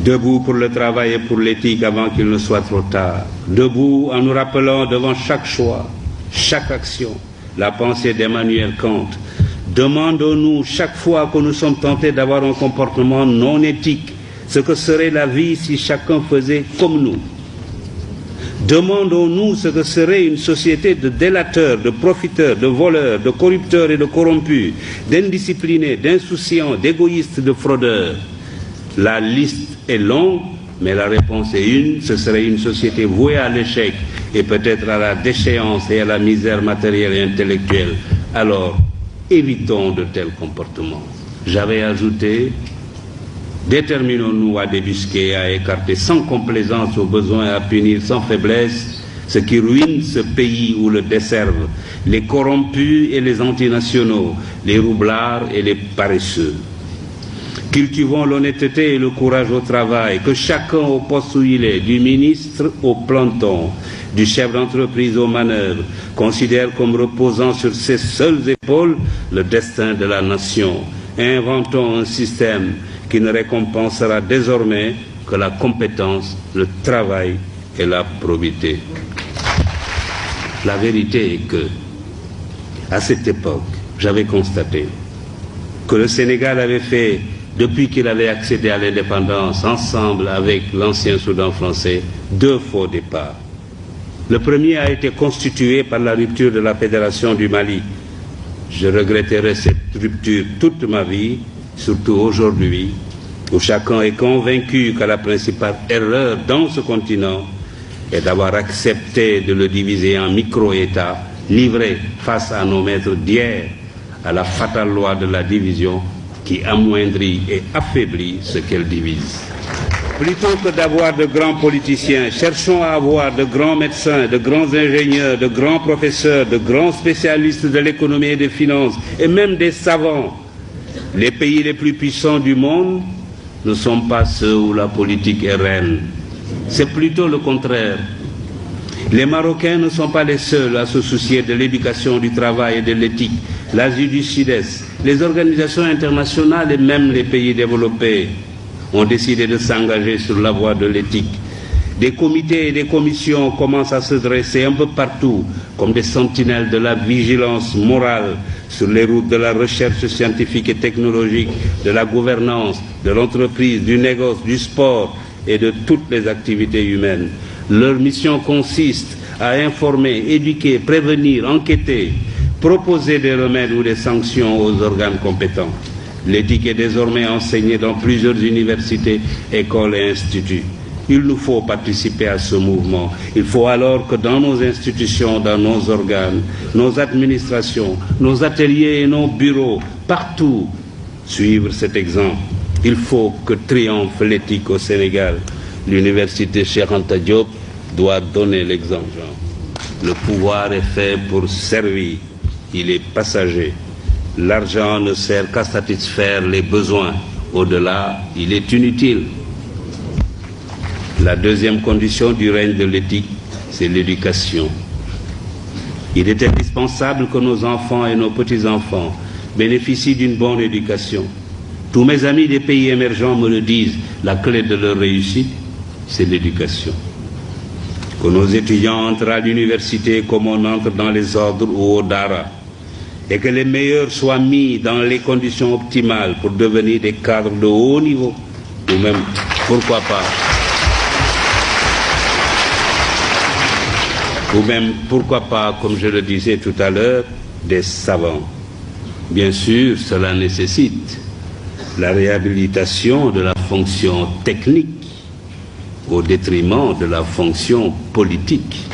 Debout pour le travail et pour l'éthique avant qu'il ne soit trop tard. Debout en nous rappelant devant chaque choix, chaque action, la pensée d'Emmanuel Kant. Demandons-nous chaque fois que nous sommes tentés d'avoir un comportement non éthique, ce que serait la vie si chacun faisait comme nous. Demandons-nous ce que serait une société de délateurs, de profiteurs, de voleurs, de corrupteurs et de corrompus, d'indisciplinés, d'insouciants, d'égoïstes, de fraudeurs. La liste est longue, mais la réponse est une, ce serait une société vouée à l'échec et peut-être à la déchéance et à la misère matérielle et intellectuelle. Alors, évitons de tels comportements. J'avais ajouté, déterminons-nous à débusquer, à écarter sans complaisance au besoin, à punir sans faiblesse ce qui ruine ce pays ou le desservent, les corrompus et les antinationaux, les roublards et les paresseux. Cultivons l'honnêteté et le courage au travail, que chacun au poste où il est, du ministre au planton, du chef d'entreprise aux manœuvres, considère comme reposant sur ses seules épaules le destin de la nation. Inventons un système qui ne récompensera désormais que la compétence, le travail et la probité. La vérité est que, à cette époque, j'avais constaté que le Sénégal avait fait, depuis qu'il avait accédé à l'indépendance, ensemble avec l'ancien Soudan français, 2 faux départs. Le premier a été constitué par la rupture de la Fédération du Mali. Je regretterai cette rupture toute ma vie, surtout aujourd'hui, où chacun est convaincu que la principale erreur dans ce continent est d'avoir accepté de le diviser en micro-États, livrés face à nos maîtres d'hier, à la fatale loi de la division qui amoindrit et affaiblit ce qu'elle divise. Plutôt que d'avoir de grands politiciens, cherchons à avoir de grands médecins, de grands ingénieurs, de grands professeurs, de grands spécialistes de l'économie et des finances, et même des savants. Les pays les plus puissants du monde ne sont pas ceux où la politique est reine. C'est plutôt le contraire. Les Marocains ne sont pas les seuls à se soucier de l'éducation, du travail et de l'éthique. L'Asie du Sud-Est, les organisations internationales et même les pays développés ont décidé de s'engager sur la voie de l'éthique. Des comités et des commissions commencent à se dresser un peu partout comme des sentinelles de la vigilance morale sur les routes de la recherche scientifique et technologique, de la gouvernance, de l'entreprise, du négoce, du sport et de toutes les activités humaines. Leur mission consiste à informer, éduquer, prévenir, enquêter, proposer des remèdes ou des sanctions aux organes compétents. L'éthique est désormais enseignée dans plusieurs universités, écoles et instituts. Il nous faut participer à ce mouvement. Il faut alors que dans nos institutions, dans nos organes, nos administrations, nos ateliers et nos bureaux, partout, suivre cet exemple. Il faut que triomphe l'éthique au Sénégal. L'université Cheikh Anta Diop doit donner l'exemple. Le pouvoir est fait pour servir. Il est passager. L'argent ne sert qu'à satisfaire les besoins. Au-delà, il est inutile. La deuxième condition du règne de l'éthique, c'est l'éducation. Il est indispensable que nos enfants et nos petits-enfants bénéficient d'une bonne éducation. Tous mes amis des pays émergents me le disent, la clé de leur réussite, c'est l'éducation. Que nos étudiants entrent à l'université comme on entre dans les ordres ou au Dara, et que les meilleurs soient mis dans les conditions optimales pour devenir des cadres de haut niveau, ou même, pourquoi pas, comme je le disais tout à l'heure, des savants. Bien sûr, cela nécessite la réhabilitation de la fonction technique au détriment de la fonction politique.